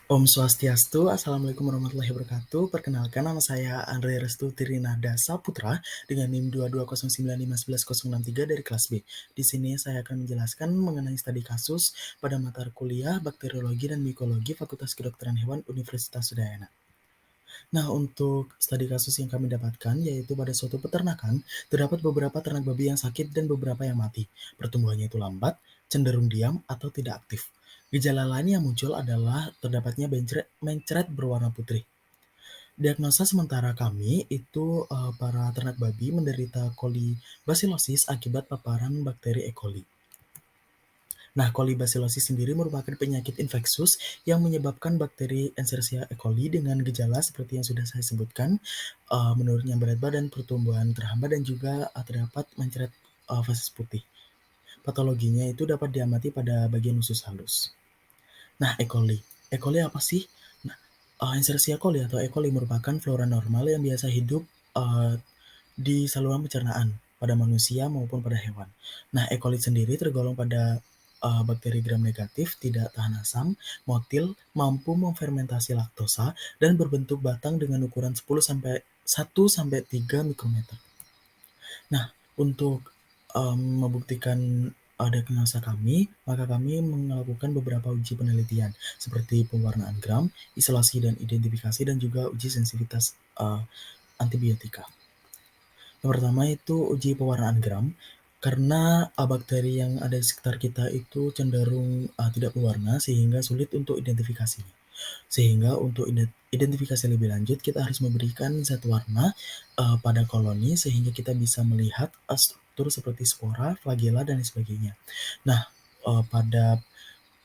Om Swastiastu, Assalamualaikum warahmatullahi wabarakatuh. Perkenalkan, nama saya Andre Restu Tirinada Saputra dengan NIM 22095111063 dari kelas B. Di sini saya akan menjelaskan mengenai studi kasus pada mata kuliah Bakteriologi dan Mikologi Fakultas Kedokteran Hewan Universitas Udayana. Nah, untuk studi kasus yang kami dapatkan, yaitu pada suatu peternakan, terdapat beberapa ternak babi yang sakit dan beberapa yang mati. Pertumbuhannya itu lambat, cenderung diam, atau tidak aktif. Gejala lain yang muncul adalah terdapatnya mencret berwarna putih. Diagnosa sementara kami itu para ternak babi menderita kolibasilosis akibat paparan bakteri E. coli. Nah, kolibasilosis sendiri merupakan penyakit infeksius yang menyebabkan bakteri Escherichia E. coli dengan gejala seperti yang sudah saya sebutkan, menurunnya berat badan, pertumbuhan terhambat, dan juga terdapat mencret feses putih. Patologinya itu dapat diamati pada bagian usus halus. Nah, E. coli. E. coli apa sih? Nah, Escherichia coli atau E. coli merupakan flora normal yang biasa hidup di saluran pencernaan pada manusia maupun pada hewan. Nah, E. coli sendiri tergolong pada bakteri gram negatif, tidak tahan asam, motil, mampu memfermentasi laktosa, dan berbentuk batang dengan ukuran 1 sampai 3 mikrometer. Nah, untuk membuktikan diagnosa kami, maka kami melakukan beberapa uji penelitian seperti pewarnaan gram, isolasi dan identifikasi, dan juga uji sensitivitas antibiotika. Yang pertama itu uji pewarnaan gram, karena bakteri yang ada di sekitar kita itu cenderung tidak berwarna sehingga sulit untuk identifikasinya. Sehingga untuk identifikasi lebih lanjut, kita harus memberikan zat warna pada koloni sehingga kita bisa melihat struktur seperti spora, flagela, dan sebagainya. Nah, pada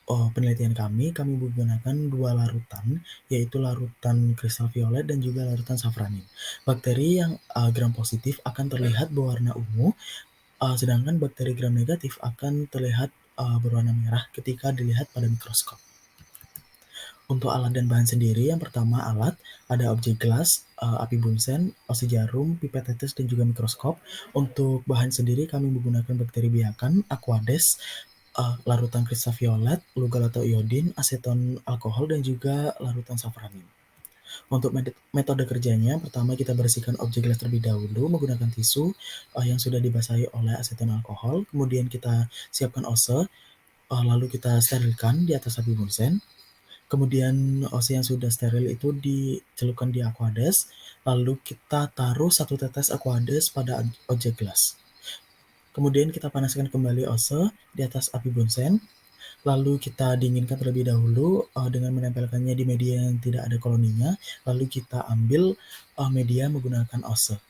penelitian kami menggunakan 2 larutan, yaitu larutan kristal violet dan juga larutan safranin. Bakteri yang gram positif akan terlihat berwarna ungu, sedangkan bakteri gram negatif akan terlihat berwarna merah ketika dilihat pada mikroskop. Untuk alat dan bahan sendiri, yang pertama alat, ada objek gelas, api bunsen, osi jarum, pipet tetes, dan juga mikroskop. Untuk bahan sendiri kami menggunakan bakteri biakan, aquades, larutan kristal violet, lugal atau iodin, aseton alkohol, dan juga larutan safranin. Untuk metode kerjanya, pertama kita bersihkan objek gelas terlebih dahulu menggunakan tisu yang sudah dibasahi oleh aseton alkohol, kemudian kita siapkan ose, lalu kita sterilkan di atas api bunsen. Kemudian ose yang sudah steril itu dicelupkan di aquades, lalu kita taruh 1 tetes aquades pada objek gelas. Kemudian kita panaskan kembali ose di atas api bunsen, lalu kita dinginkan terlebih dahulu dengan menempelkannya di media yang tidak ada koloninya, lalu kita ambil media menggunakan ose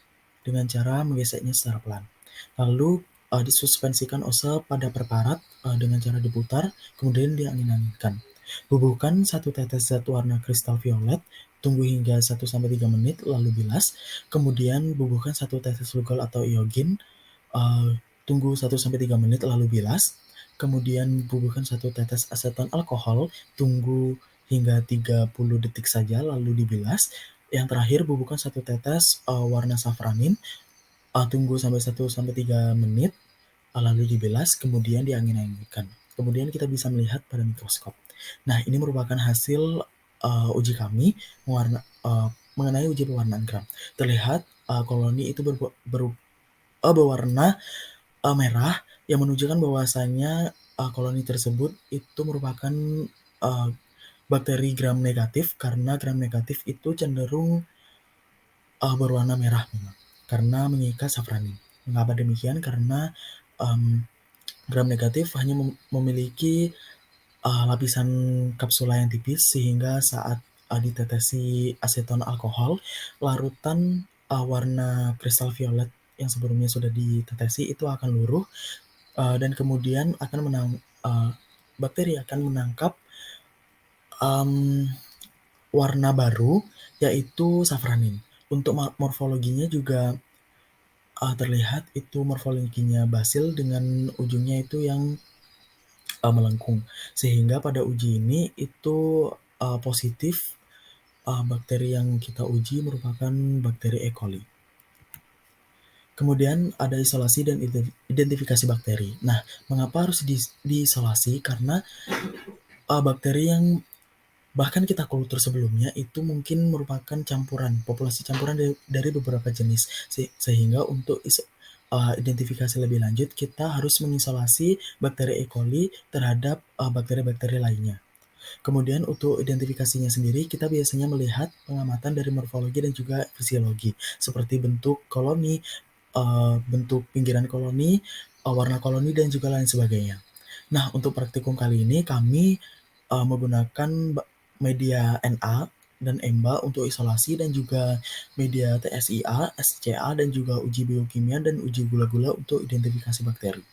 dengan cara menggeseknya secara pelan. Lalu disuspensikan ose pada preparat dengan cara diputar, kemudian diangin-anginkan. Bubuhkan 1 tetes zat warna kristal violet, tunggu hingga 1-3 menit, lalu bilas. Kemudian bubuhkan 1 tetes lugal atau iogin, tunggu 1-3 menit, lalu bilas. Kemudian bubuhkan 1 tetes aseton alkohol, tunggu hingga 30 detik saja, lalu dibilas. Yang terakhir, bubuhkan 1 tetes warna safranin, tunggu sampai 1-3 menit, lalu dibilas, kemudian diangin-anginkan. Kemudian kita bisa melihat pada mikroskop. Nah, ini merupakan hasil uji kami mengenai uji pewarnaan gram. Terlihat koloni itu berwarna merah yang menunjukkan bahwasanya koloni tersebut itu merupakan bakteri gram negatif, karena gram negatif itu cenderung berwarna merah memang, karena mengikat safranin. Mengapa demikian? Karena gram negatif hanya memiliki lapisan kapsula yang tipis sehingga saat ditetesi aseton alkohol, larutan warna kristal violet yang sebelumnya sudah ditetesi itu akan luruh dan kemudian bakteri akan menangkap warna baru, yaitu safranin. Untuk morfologinya juga terlihat itu morfologinya basil dengan ujungnya itu yang melengkung. Sehingga pada uji ini itu positif bakteri yang kita uji merupakan bakteri E. coli. Kemudian ada isolasi dan identifikasi bakteri. Nah, mengapa harus diisolasi? Karena bakteri yang Bahkan kita kultur sebelumnya itu mungkin merupakan campuran, populasi campuran dari beberapa jenis, sehingga untuk identifikasi lebih lanjut kita harus mengisolasi bakteri E. coli terhadap bakteri-bakteri lainnya. Kemudian untuk identifikasinya sendiri, kita biasanya melihat pengamatan dari morfologi dan juga fisiologi, seperti bentuk koloni, bentuk pinggiran koloni, warna koloni, dan juga lain sebagainya. Nah, untuk praktikum kali ini kami menggunakan media Na dan EMBA untuk isolasi dan juga media TSIA, SCA, dan juga uji biokimia dan uji gula-gula untuk identifikasi bakteri.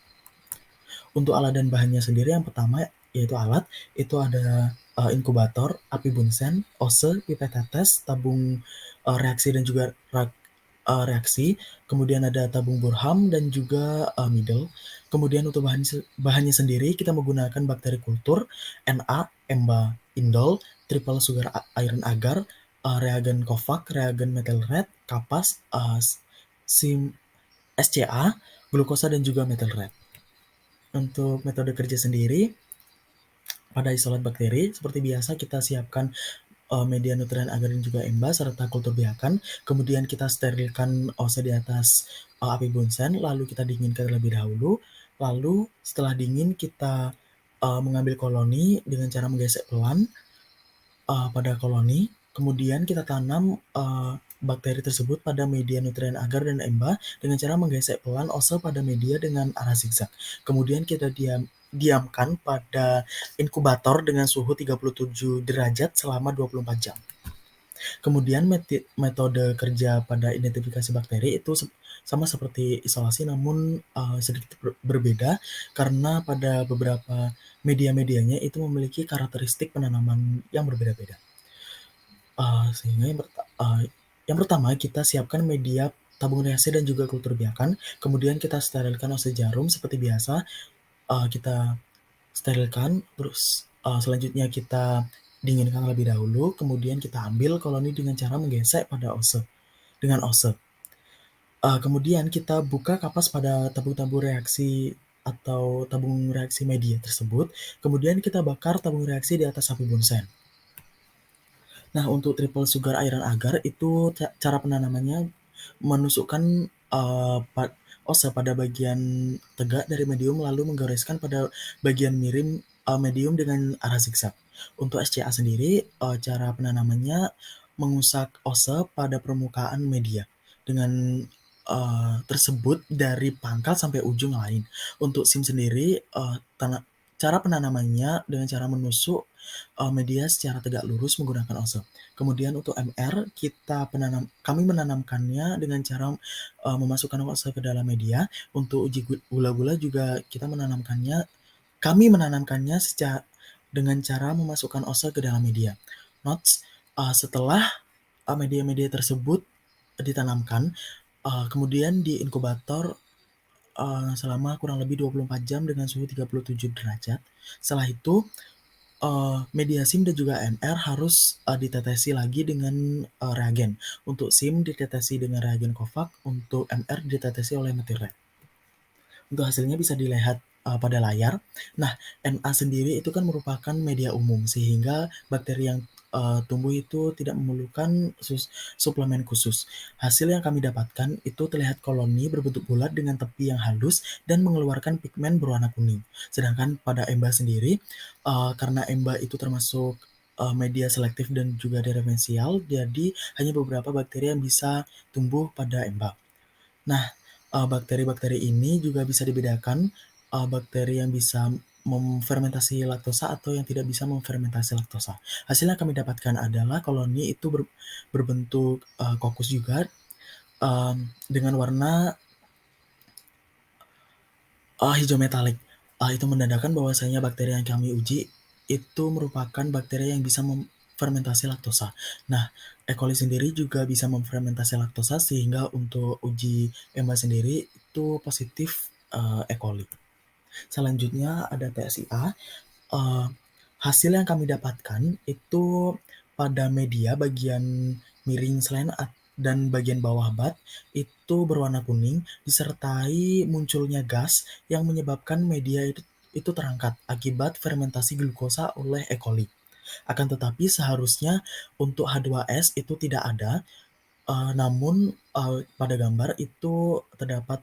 Untuk alat dan bahannya sendiri yang pertama yaitu alat, itu ada inkubator, api bunsen, ose, pipet tetes, tabung reaksi dan juga reaksi, kemudian ada tabung Burham dan juga needle. Kemudian untuk bahannya sendiri kita menggunakan bakteri kultur, Na, Emba, Indol, triple sugar iron agar, reagen Kovac, reagen methyl red, kapas, SIM, SCA, glukosa dan juga methyl red. Untuk metode kerja sendiri, pada isolat bakteri, seperti biasa kita siapkan media nutrien agar dan juga EMBA serta kultur biakan. Kemudian kita sterilkan ose di atas api bunsen, lalu kita dinginkan terlebih dahulu. Lalu setelah dingin kita mengambil koloni dengan cara menggesek pelan pada koloni. Kemudian kita tanam bakteri tersebut pada media nutrien agar dan EMBA dengan cara menggesek pelan ose pada media dengan arah zigzag. Kemudian kita diamkan pada inkubator dengan suhu 37 derajat selama 24 jam. Kemudian metode kerja pada identifikasi bakteri itu sama seperti isolasi, namun sedikit berbeda karena pada beberapa media-medianya itu memiliki karakteristik penanaman yang berbeda-beda. Sehingga yang pertama kita siapkan media tabung reaksi dan juga kultur biakan, kemudian kita sterilkan ose jarum seperti biasa, kita sterilkan, terus selanjutnya kita dinginkan lebih dahulu, kemudian kita ambil koloni dengan cara menggesek pada dengan ose. Kemudian kita buka kapas pada tabung-tabung reaksi atau tabung reaksi media tersebut, kemudian kita bakar tabung reaksi di atas api bunsen. Nah, untuk triple sugar iron agar itu cara penanamannya menusukkan ose pada bagian tegak dari medium lalu menggoreskan pada bagian miring medium dengan arah zigzag. Untuk SCA sendiri, cara penanamannya mengusap ose pada permukaan media dengan tersebut dari pangkal sampai ujung lain. Untuk SIM sendiri, cara penanamannya dengan cara menusuk media secara tegak lurus menggunakan ose. Kemudian untuk MR kami menanamkannya dengan cara memasukkan ose ke dalam media. Untuk uji gula-gula juga kami menanamkannya dengan cara memasukkan ose ke dalam media. Notes, setelah media-media tersebut ditanamkan, kemudian di inkubator selama kurang lebih 24 jam dengan suhu 37 derajat. Setelah itu media SIM dan juga MR harus ditetesi lagi dengan reagen. Untuk SIM ditetesi dengan reagen Kovac, untuk MR ditetesi oleh methyl red. Untuk hasilnya bisa dilihat pada layar. Nah, Na sendiri itu kan merupakan media umum, sehingga bakteri yang tumbuh itu tidak memerlukan suplemen khusus. Hasil yang kami dapatkan itu terlihat koloni berbentuk bulat dengan tepi yang halus dan mengeluarkan pigmen berwarna kuning. Sedangkan pada EMBA sendiri, karena EMBA itu termasuk media selektif dan juga diferensial, jadi hanya beberapa bakteri yang bisa tumbuh pada EMBA. Nah, bakteri-bakteri ini juga bisa dibedakan, bakteri yang bisa memfermentasi laktosa atau yang tidak bisa memfermentasi laktosa. Hasil yang kami dapatkan adalah koloni itu berbentuk kokus juga, dengan warna hijau metalik. Itu menandakan bahwasanya bakteri yang kami uji itu merupakan bakteri yang bisa memfermentasi laktosa. Nah, E. coli sendiri juga bisa memfermentasi laktosa sehingga untuk uji EMBA sendiri itu positif E. coli. Selanjutnya ada TSIA. Hasil yang kami dapatkan itu pada media bagian miring selain dan bagian bawah bat itu berwarna kuning disertai munculnya gas yang menyebabkan media itu terangkat akibat fermentasi glukosa oleh E. coli. Akan tetapi seharusnya untuk H2S itu tidak ada, namun, pada gambar itu terdapat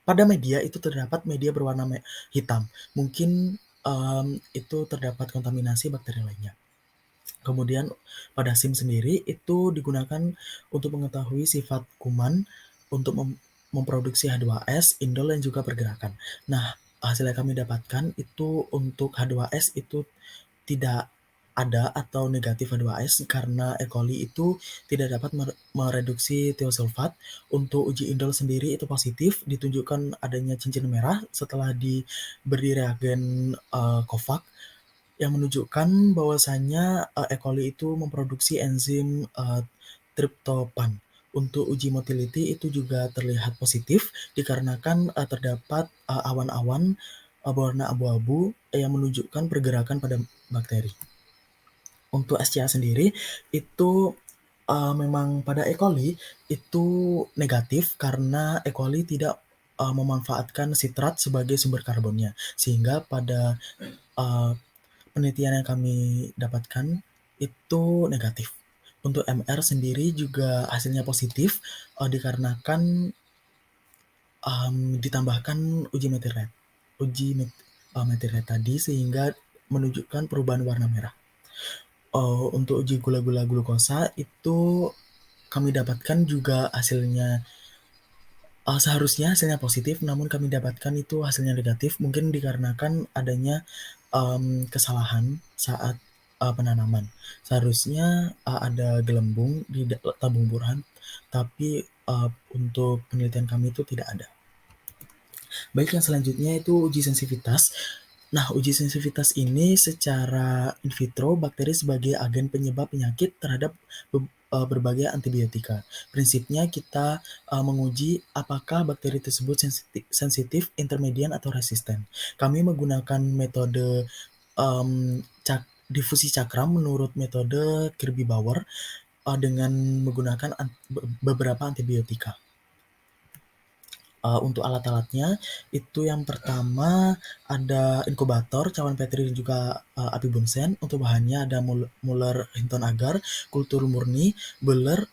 pada media itu terdapat media berwarna hitam. Mungkin, itu terdapat kontaminasi bakteri lainnya. Kemudian pada SIM sendiri itu digunakan untuk mengetahui sifat kuman untuk memproduksi H2S, indol, dan juga pergerakan. Nah, hasil yang kami dapatkan itu untuk H2S itu tidak ada atau negatif H2S karena E. coli itu tidak dapat mereduksi tiosulfat. Untuk uji indol sendiri itu positif, ditunjukkan adanya cincin merah setelah diberi reagen COVAX yang menunjukkan bahwasanya E. coli itu memproduksi enzim triptopan. Untuk uji motility itu juga terlihat positif dikarenakan terdapat awan-awan berwarna abu-abu yang menunjukkan pergerakan pada bakteri. Untuk SCA sendiri itu memang pada E. coli itu negatif karena E. coli tidak memanfaatkan sitrat sebagai sumber karbonnya, sehingga pada penelitian yang kami dapatkan itu negatif. Untuk MR sendiri juga hasilnya positif dikarenakan ditambahkan uji meter tadi sehingga menunjukkan perubahan warna merah. Untuk uji gula-gula glukosa itu kami dapatkan juga hasilnya seharusnya hasilnya positif, namun kami dapatkan itu hasilnya negatif, mungkin dikarenakan adanya kesalahan saat penanaman. Seharusnya ada gelembung di tabung burhan, tapi untuk penelitian kami itu tidak ada. Baik, yang selanjutnya itu uji sensitivitas. Nah, uji sensitivitas ini secara in vitro bakteri sebagai agen penyebab penyakit terhadap berbagai antibiotika. Prinsipnya kita menguji apakah bakteri tersebut sensitif, intermedian, atau resisten. Kami menggunakan metode difusi cakram menurut metode Kirby-Bauer dengan menggunakan beberapa antibiotika. Untuk alat-alatnya itu yang pertama ada inkubator, cawan Petri, dan juga api bunsen. Untuk bahannya ada Muller Hinton agar, kultur murni, Buller,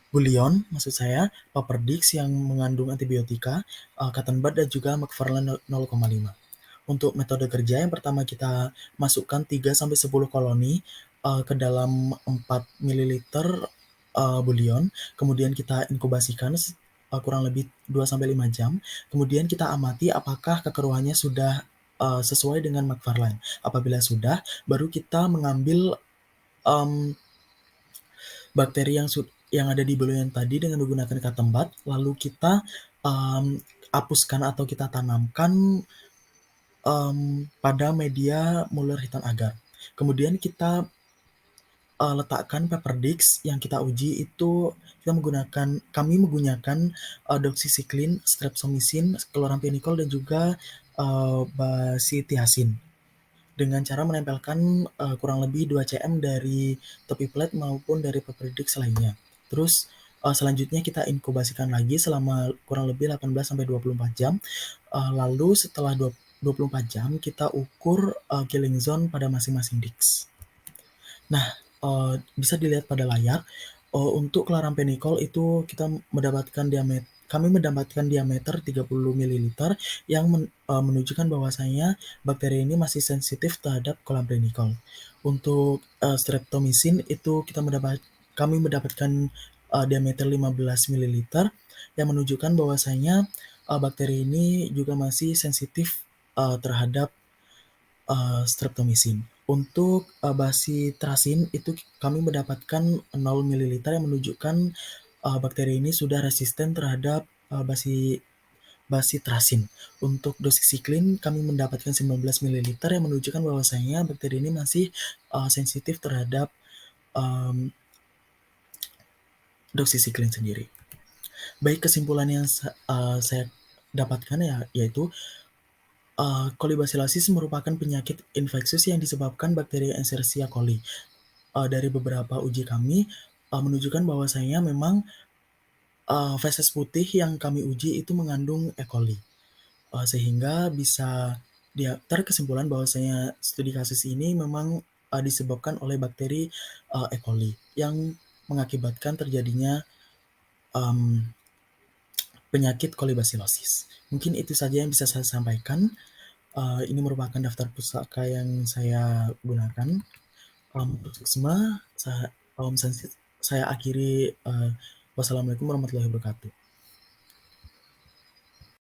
Bullion maksud saya, Paperdix yang mengandung antibiotika, cotton bud, dan juga McFarland 0,5. Untuk metode kerja yang pertama kita masukkan 3-10 koloni ke dalam 4 ml bullion, kemudian kita inkubasikan kurang lebih 2-5 jam. Kemudian kita amati apakah kekeruhannya sudah sesuai dengan McFarlane. Apabila sudah, baru kita mengambil bakteri yang ada di bullion tadi dengan menggunakan katembat, lalu kita hapuskan atau kita tanamkan pada media Muller Hinton agar. Kemudian kita letakkan Paperdix yang kita uji itu kami menggunakan doxycycline, streptomycin, chloramphenicol, dan juga basitiasin dengan cara menempelkan kurang lebih 2 cm dari tepi plate maupun dari Paperdix lainnya. Terus selanjutnya kita inkubasikan lagi selama kurang lebih 18-24 jam. Lalu setelah 24 jam kita ukur killing zone pada masing-masing Dix. Nah, bisa dilihat pada layar, untuk chloramphenicol itu kami mendapatkan diameter 30 ml yang menunjukkan bahwasanya bakteri ini masih sensitif terhadap chloramphenicol. Untuk streptomycin itu kami mendapatkan diameter 15 ml yang menunjukkan bahwasanya bakteri ini juga masih sensitif terhadap streptomycin. Untuk basitrasin itu kami mendapatkan 0 ml yang menunjukkan bakteri ini sudah resisten terhadap basitrasin. Untuk doxycycline kami mendapatkan 19 ml yang menunjukkan bahwasanya bakteri ini masih sensitif terhadap doxycycline sendiri. Baik, kesimpulan yang saya dapatkan yaitu Kolibasilasis merupakan penyakit infeksius yang disebabkan bakteri Escherichia coli. Dari beberapa uji kami menunjukkan bahwasanya memang feses putih yang kami uji itu mengandung E. coli. Sehingga bisa terkesimpulan bahwasanya studi kasus ini memang disebabkan oleh bakteri E. coli yang mengakibatkan terjadinya penyakit kolibasilosis. Mungkin itu saja yang bisa saya sampaikan. Ini merupakan daftar pustaka yang saya gunakan. Untuk semua, saya akhiri. Wassalamualaikum warahmatullahi wabarakatuh.